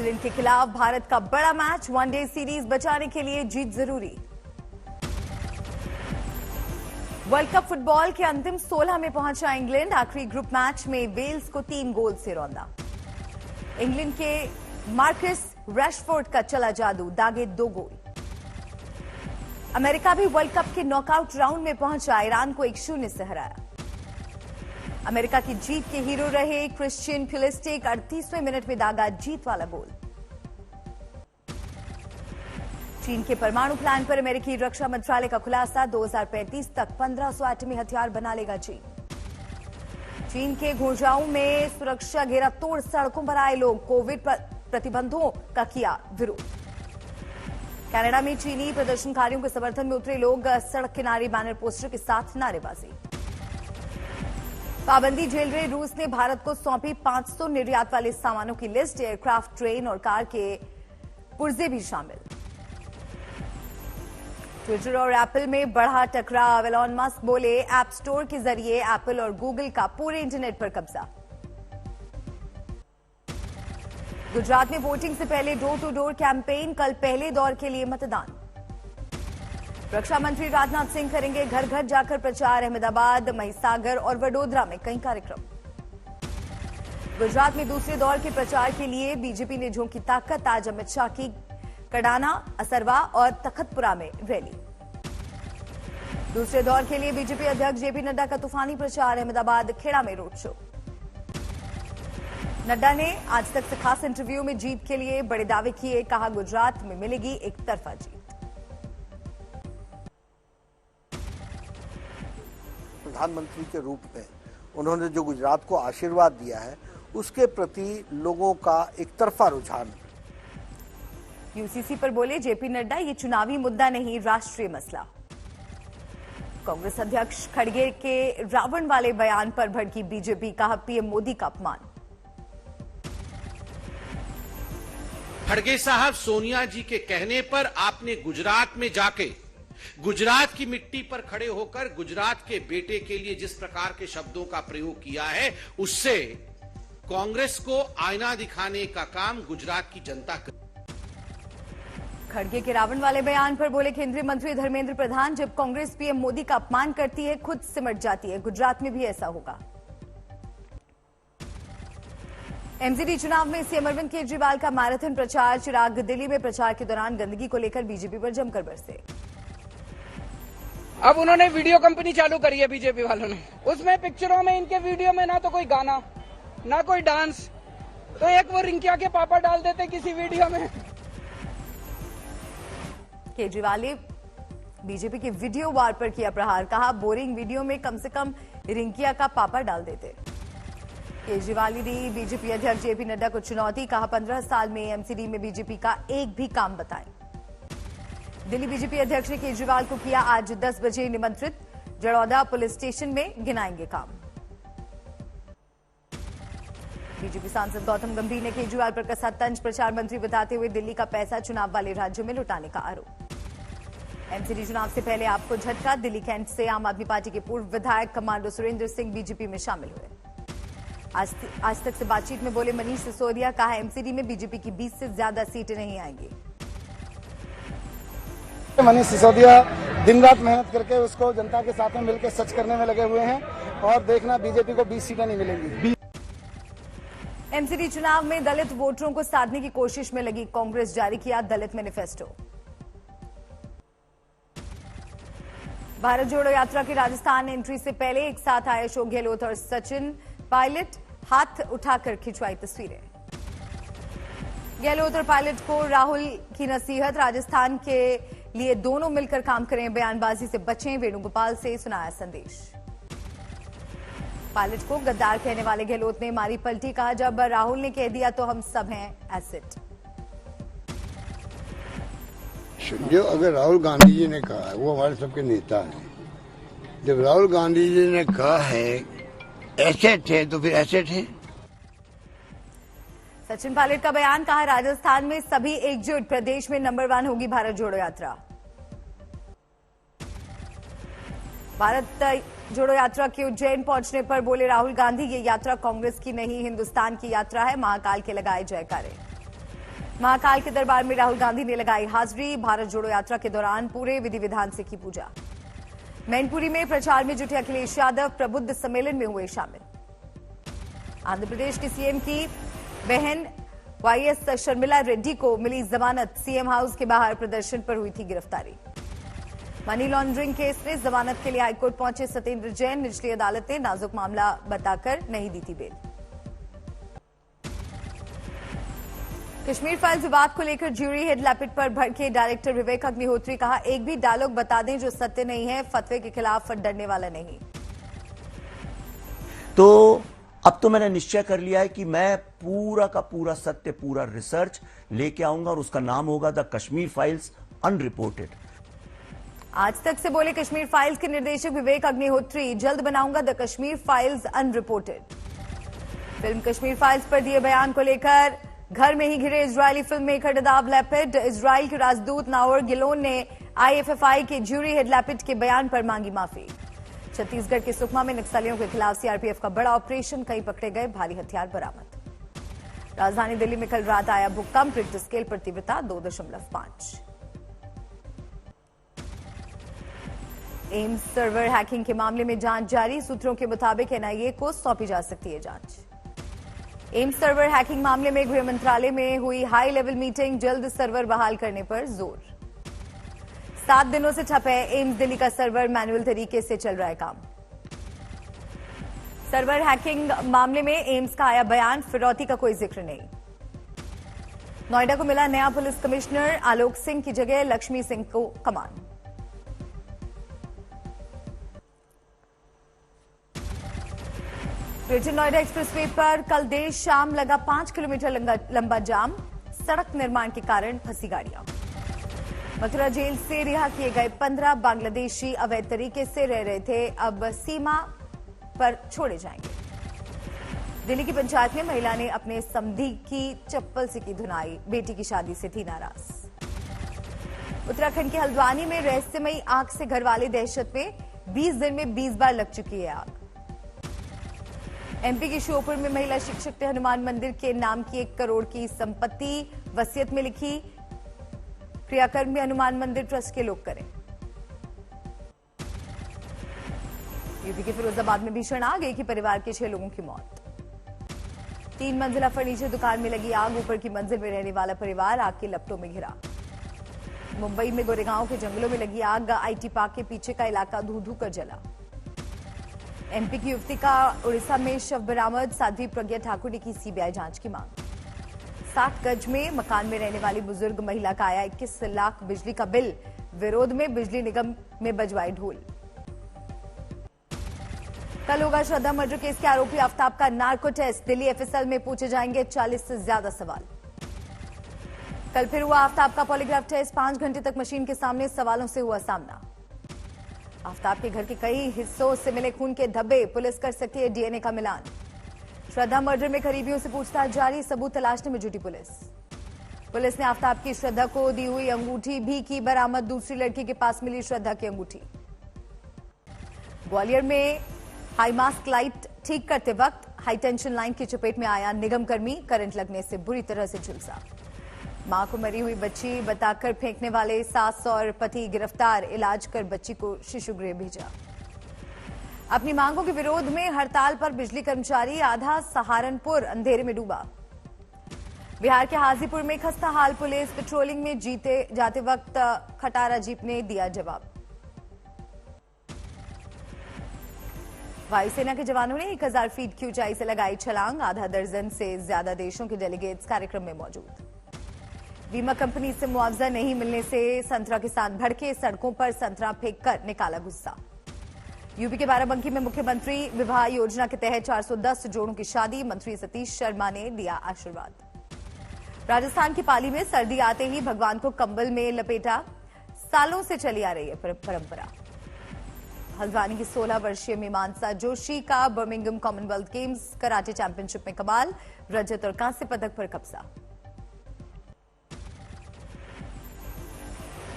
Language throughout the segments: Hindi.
न्यूजीलैंड के खिलाफ भारत का बड़ा मैच, वनडे सीरीज बचाने के लिए जीत जरूरी। वर्ल्ड कप फुटबॉल के अंतिम 16 में पहुंचा इंग्लैंड, आखिरी ग्रुप मैच में वेल्स को 3 गोल से रौंदा। इंग्लैंड के मार्कस रैशफोर्ड का चला जादू, दागे 2 गोल। अमेरिका भी वर्ल्ड कप के नॉकआउट राउंड में पहुंचा, ईरान को 1-0 से हराया। अमेरिका की जीत के हीरो रहे क्रिश्चियन पुलिस्टिक, 38वें मिनट में दागा जीत वाला गोल। चीन के परमाणु प्लान पर अमेरिकी रक्षा मंत्रालय का खुलासा, 2035 तक 1500 एटमी हथियार बना लेगा चीन। चीन के घोंझाऊ में सुरक्षा घेरा तोड़ सड़कों पर आए लोग, कोविड प्रतिबंधों का किया विरोध। कनाडा में चीनी प्रदर्शनकारियों के समर्थन में उतरे लोग, सड़क किनारे बैनर पोस्टर के साथ नारेबाजी। पाबंदी झेल रहे रूस ने भारत को सौंपी 500 निर्यात वाले सामानों की लिस्ट, एयरक्राफ्ट, ट्रेन और कार के पुर्जे भी शामिल। ट्विटर और एप्पल में बढ़ा टकराव, एलॉन मस्क बोले ऐप स्टोर के जरिए एप्पल और गूगल का पूरे इंटरनेट पर कब्जा। गुजरात में वोटिंग से पहले डोर टू डोर कैंपेन, कल पहले दौर के लिए मतदान। रक्षा मंत्री राजनाथ सिंह करेंगे घर घर जाकर प्रचार, अहमदाबाद, महिसागर और वडोदरा में कई कार्यक्रम। गुजरात में दूसरे दौर के प्रचार के लिए बीजेपी ने झोंकी ताकत, आज अमित शाह की कडाना, असरवा और तखतपुरा में रैली। दूसरे दौर के लिए बीजेपी अध्यक्ष जेपी नड्डा का तूफानी प्रचार, अहमदाबाद, खेड़ा में रोड शो। नड्डा ने आज तक से खास इंटरव्यू में जीत के लिए बड़े दावे किए, कहा गुजरात में मिलेगी एक तरफा जीत। प्रधानमंत्री के रूप में उन्होंने जो गुजरात को आशीर्वाद दिया है, उसके प्रति लोगों का एक तरफा रुझान। यूसीसी पर बोले जेपी नड्डा, ये चुनावी मुद्दा नहीं, राष्ट्रीय मसला। कांग्रेस अध्यक्ष खड़गे के रावण वाले बयान पर भड़की बीजेपी, कहा पीएम मोदी का अपमान। खड़गे साहब, सोनिया जी के कहने पर आपने गुजरात में जाके गुजरात की मिट्टी पर खड़े होकर गुजरात के बेटे के लिए जिस प्रकार के शब्दों का प्रयोग किया है, उससे कांग्रेस को आईना दिखाने का काम गुजरात की जनता कर। खड़गे के रावण वाले बयान पर बोले केंद्रीय मंत्री धर्मेंद्र प्रधान, जब कांग्रेस पीएम मोदी का अपमान करती है, खुद सिमट जाती है, गुजरात में भी ऐसा होगा। एमसीडी चुनाव में सीएम अरविंद केजरीवाल का मैराथन प्रचार, चिराग दिल्ली में प्रचार के दौरान गंदगी को लेकर बीजेपी पर जमकर बरसे। अब उन्होंने वीडियो कंपनी चालू करी है बीजेपी वालों ने, उसमें पिक्चरों में इनके वीडियो में ना तो कोई गाना ना कोई डांस, तो एक वो रिंकिया के पापा डाल देते किसी वीडियो में। केजरीवाल ने बीजेपी के वीडियो वार पर किया प्रहार, कहा बोरिंग वीडियो में कम से कम रिंकिया का पापा डाल देते। केजरीवाल ने दी बीजेपी अध्यक्ष जेपी नड्डा को चुनौती, कहा 15 साल में एमसीडी में बीजेपी का एक भी काम बताएं। दिल्ली बीजेपी अध्यक्ष ने केजरीवाल को किया आज 10 बजे निमंत्रित, जड़ौदा पुलिस स्टेशन में गिनाएंगे काम। बीजेपी सांसद गौतम गंभीर ने केजरीवाल पर कसा तंज, प्रचार मंत्री बताते हुए दिल्ली का पैसा चुनाव वाले राज्यों में लुटाने का आरोप। एमसीडी चुनाव से पहले आपको झटका, दिल्ली कैंट से आम आदमी पार्टी के पूर्व विधायक कमांडो सुरेंद्र सिंह बीजेपी में शामिल हुए। आज तक से बातचीत में बोले मनीष सिसोदिया, कहा एमसीडी में बीजेपी की 20 से ज्यादा सीटें नहीं आएंगी। मनीष सिसोदिया दिन रात मेहनत करके उसको जनता के साथ में मिलकर सच करने में लगे हुए हैं, और देखना बीजेपी को 20 सीटें नहीं मिलेंगी। एमसीडी चुनाव में दलित वोटरों को साधने की कोशिश में लगी कांग्रेस, जारी किया दलित मैनिफेस्टो। भारत जोड़ो यात्रा की राजस्थान एंट्री से पहले एक साथ आए अशोक गहलोत और सचिन पायलट, हाथ उठाकर खिंचवाई तस्वीरें। गहलोत और पायलट को राहुल की नसीहत, राजस्थान के लिए दोनों मिलकर काम करें, बयानबाजी से बचें, वेणुगोपाल से सुनाया संदेश। पायलट को गद्दार कहने वाले गहलोत ने मारी पलटी, कहा जब राहुल ने कह दिया तो हम सब हैं एसिड। जो अगर राहुल गांधी जी ने कहा है, वो हमारे सबके नेता हैं, जब राहुल गांधी जी ने कहा है एसेट है तो फिर एसेट है। सचिन पायलट का बयान, कहा राजस्थान में सभी एकजुट, प्रदेश में नंबर 1 होगी भारत जोड़ो यात्रा। भारत जोड़ो यात्रा के उज्जैन पहुंचने पर बोले राहुल गांधी, ये यात्रा कांग्रेस की नहीं हिंदुस्तान की यात्रा है, महाकाल के लगाए जयकारे। महाकाल के दरबार में राहुल गांधी ने लगाई हाजिरी। भारत जोड़ो यात्रा के दौरान पूरे विधि विधान से की पूजा। मैनपुरी में प्रचार में जुटे अखिलेश यादव प्रबुद्ध सम्मेलन में हुए शामिल। आंध्र प्रदेश के सीएम की बहन वाईएस शर्मिला रेड्डी को मिली जमानत। सीएम हाउस के बाहर प्रदर्शन पर हुई थी गिरफ्तारी। मनी लॉन्ड्रिंग केस में जमानत के लिए हाईकोर्ट पहुंचे सत्येंद्र जैन। निचली अदालत ने नाजुक मामला बताकर नहीं दी थी बेल। कश्मीर फाइल्स विवाद को लेकर ज्यूरी हेड लैपिड पर भड़के डायरेक्टर विवेक अग्निहोत्री। कहा, एक भी डायलॉग बता दें जो सत्य नहीं है, फतवे के खिलाफ डरने वाला नहीं। तो अब तो मैंने निश्चय कर लिया है कि मैं पूरा का पूरा सत्य, पूरा रिसर्च लेके आऊंगा और उसका नाम होगा द कश्मीर फाइल्स अनरिपोर्टेड। आज तक से बोले कश्मीर फाइल्स के निर्देशक विवेक अग्निहोत्री। जल्द बनाऊंगा the Kashmir files unreported. Film Kashmir files पर दिए बयान को लेकर घर में ही घिरे इजरायली फिल्म मेकर नदाब लैपिड। इजराइल के राजदूत नावर गिलोन ने आईएफएफआई के ज्यूरी हेड लैपिड के बयान पर मांगी माफी। छत्तीसगढ़ के सुकमा में नक्सलियों के खिलाफ सीआरपीएफ का बड़ा ऑपरेशन, कई पकड़े गए, भारी हथियार बरामद। राजधानी दिल्ली में कल रात आया भूकंप। रिक्टर स्केल पर तीव्रता 2.5। एम्स सर्वर हैकिंग के मामले में जांच जारी। सूत्रों के मुताबिक एनआईए को सौंपी जा सकती है जांच। एम्स सर्वर हैकिंग मामले में गृह मंत्रालय में हुई हाई लेवल मीटिंग। जल्द सर्वर बहाल करने पर जोर। 7 दिनों से ठप है एम्स दिल्ली का सर्वर। मैनुअल तरीके से चल रहा है काम। सर्वर हैकिंग मामले में एम्स का आया बयान। फिरौती का कोई जिक्र नहीं। नोएडा को मिला नया पुलिस कमिश्नर। आलोक सिंह की जगह लक्ष्मी सिंह को कमान। ग्रेटर नोएडा एक्सप्रेसवे पर कल देर शाम लगा 5 किलोमीटर लंबा जाम। सड़क निर्माण के कारण फंसी गाड़ियां। मथुरा जेल से रिहा किए गए 15 बांग्लादेशी अवैध तरीके से रह रहे थे, अब सीमा पर छोड़े जाएंगे। दिल्ली की पंचायत में महिला ने अपने समधी की चप्पल से की धुनाई। बेटी की शादी से थी नाराज। उत्तराखंड के हल्द्वानी में रहस्यमयी आग से घरवाले दहशत में। 20 दिन में 20 बार लग चुकी है आग। एमपी के श्योपुर में महिला शिक्षक ने हनुमान मंदिर के नाम की 1 करोड़ की संपत्ति वसीयत में लिखी। क्रियाकर्म भी हनुमान मंदिर ट्रस्ट के लोग करें। यूपी के फिरोजाबाद में भीषण आग। एक ही परिवार के 6 लोगों की मौत। 3 मंजिला फर्नीचर दुकान में लगी आग। ऊपर की मंजिल में रहने वाला परिवार आग के लपटों में घिरा। मुंबई में गोरेगांव के जंगलों में लगी आग। आईटी पार्क के पीछे का इलाका धू धू कर जला। एमपी की युवती का उड़ीसा में शव बरामद। साध्वी प्रज्ञा ठाकुर ने की सीबीआई जांच की मांग। 60 गज में मकान में रहने वाली बुजुर्ग महिला का आया 21 लाख बिजली का बिल। विरोध में बिजली निगम में बजवाई ढोल। कल होगा श्रद्धा मर्डर केस के आरोपी आफ्ताब का नार्को टेस्ट। दिल्ली एफएसएल में पूछे जाएंगे 40 से ज्यादा सवाल। कल फिर हुआ आफ्ताब का पॉलीग्राफ टेस्ट। 5 घंटे तक मशीन के सामने सवालों से हुआ सामना। आफ्ताब के घर के कई हिस्सों से मिले खून के धब्बे। पुलिस कर सकती है डीएनए का मिलान। श्रद्धा मर्डर में करीबियों से पूछताछ जारी। सबूत तलाशने में जुटी पुलिस ने आफ्ताब की श्रद्धा को दी हुई अंगूठी भी की बरामद। दूसरी लड़की के पास मिली श्रद्धा की अंगूठी। ग्वालियर में हाई मास्क लाइट ठीक करते वक्त हाई टेंशन लाइन की चपेट में आया निगम कर्मी। करंट लगने से बुरी तरह से झुलसा। मां को मरी हुई बच्ची बताकर फेंकने वाले सास और पति गिरफ्तार। इलाज कर बच्ची को शिशु गृह भेजा। अपनी मांगों के विरोध में हड़ताल पर बिजली कर्मचारी। आधा सहारनपुर अंधेरे में डूबा। बिहार के हाजीपुर में खस्ता हाल पुलिस। पेट्रोलिंग में जाते वक्त खटारा जीप ने दिया जवाब। वायुसेना के जवानों ने 1000 फीट की ऊंचाई से लगाई छलांग। आधा दर्जन से ज्यादा देशों के डेलीगेट्स कार्यक्रम में मौजूद। बीमा कंपनी से मुआवजा नहीं मिलने से संतरा किसान भड़के। सड़कों पर संतरा फेंककर निकाला गुस्सा। यूपी के बाराबंकी में मुख्यमंत्री विवाह योजना के तहत 410 जोड़ों की शादी। मंत्री सतीश शर्मा ने दिया आशीर्वाद। राजस्थान की पाली में सर्दी आते ही भगवान को कंबल में लपेटा। सालों से चली आ रही है परंपरा। हल्द्वानी की 16 वर्षीय मीमांसा जोशी का Birmingham Commonwealth games karate championship में कमाल। रजत और कांस्य पदक पर कब्जा।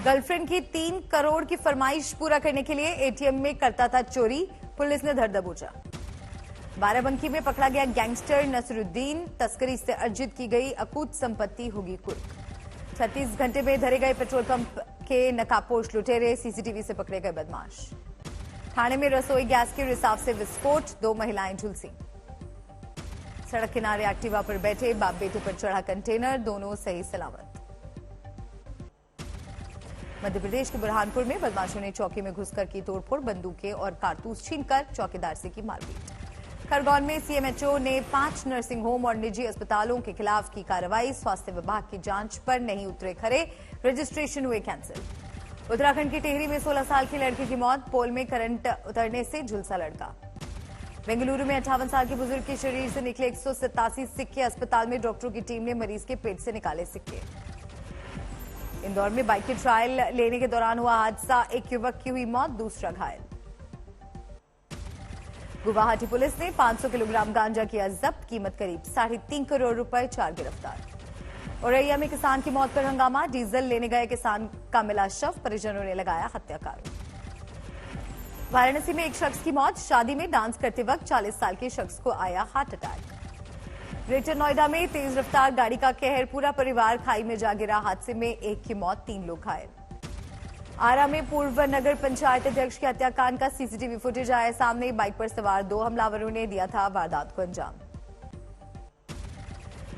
गर्लफ्रेंड की 3 करोड़ की फरमाइश पूरा करने के लिए एटीएम में करता था चोरी। पुलिस ने धर दबोचा। बाराबंकी में पकड़ा गया गैंगस्टर नसरुद्दीन, तस्करी से अर्जित की गई अकूत संपत्ति होगी कुर्क। 36 घंटे में धरे गए पेट्रोल पंप के नकाबपोश लुटेरे, सीसीटीवी से पकड़े गए बदमाश। थाने में रसोई गैस के रिसाव से विस्फोट, 2 महिलाएं झुलसी। सड़क किनारे एक्टिवा पर बैठे बाप बेटे पर चढ़ा कंटेनर, दोनों सही सलामत। मध्य प्रदेश के बुरहानपुर में बदमाशों ने चौकी में घुसकर की तोड़फोड़, बंदूकें और कारतूस छीनकर चौकीदार से की मारपीट। खरगोन में सीएमएचओ ने 5 नर्सिंग होम और निजी अस्पतालों के खिलाफ की कार्रवाई, स्वास्थ्य विभाग की जांच पर नहीं उतरे खरे, रजिस्ट्रेशन हुए कैंसिल। उत्तराखंड की टिहरी में 16 साल की लड़की की मौत, पोल में करंट उतरने से झुलसा लड़का। बेंगलुरु में 58 साल के बुजुर्ग के शरीर से निकले 187 सिक्के, अस्पताल में डॉक्टरों की टीम ने मरीज के पेट से निकाले सिक्के। इंदौर में बाइक की ट्रायल लेने के दौरान हुआ हादसा, एक युवक की हुई मौत, दूसरा घायल। गुवाहाटी पुलिस ने 500 किलोग्राम गांजा किया जब्त, कीमत करीब 3.5 करोड़ रुपए, 4 गिरफ्तार। औरैया में किसान की मौत पर हंगामा, डीजल लेने गए किसान का मिला शव, परिजनों ने लगाया हत्याकारों। वाराणसी में एक शख्स की मौत, शादी में डांस करते वक्त 40 साल के शख्स को आया हार्ट अटैक। ग्रेटर नोएडा में तेज रफ्तार गाड़ी का कहर, पूरा परिवार खाई में जा गिरा, हादसे में एक की मौत, 3 लोग घायल। आरा में पूर्व नगर पंचायत अध्यक्ष के हत्याकांड का सीसीटीवी फुटेज आया सामने, बाइक पर सवार 2 हमलावरों ने दिया था वारदात को अंजाम।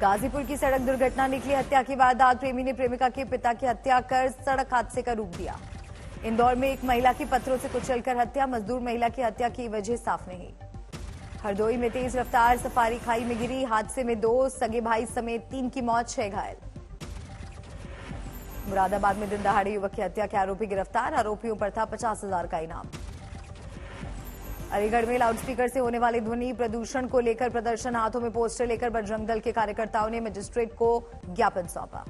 गाजीपुर की सड़क दुर्घटना निकली हत्या की वारदात, प्रेमी ने प्रेमिका के पिता की हत्या कर सड़क हादसे का रूप दिया। इंदौर में एक महिला की पत्थरों से कुचलकर हत्या, मजदूर महिला की हत्या की वजह साफ नहीं। हरदोई में तेज रफ्तार सफारी खाई में गिरी, हादसे में 2 सगे भाई समेत 3 की मौत, 6 घायल। मुरादाबाद में दिन दहाड़े युवक की हत्या के आरोपी गिरफ्तार, आरोपियों पर था 50,000 का इनाम। अलीगढ़ में लाउडस्पीकर से होने वाले ध्वनि प्रदूषण को लेकर प्रदर्शन, हाथों में पोस्टर लेकर बजरंग दल के कार्यकर्ताओं ने मजिस्ट्रेट को ज्ञापन सौंपा।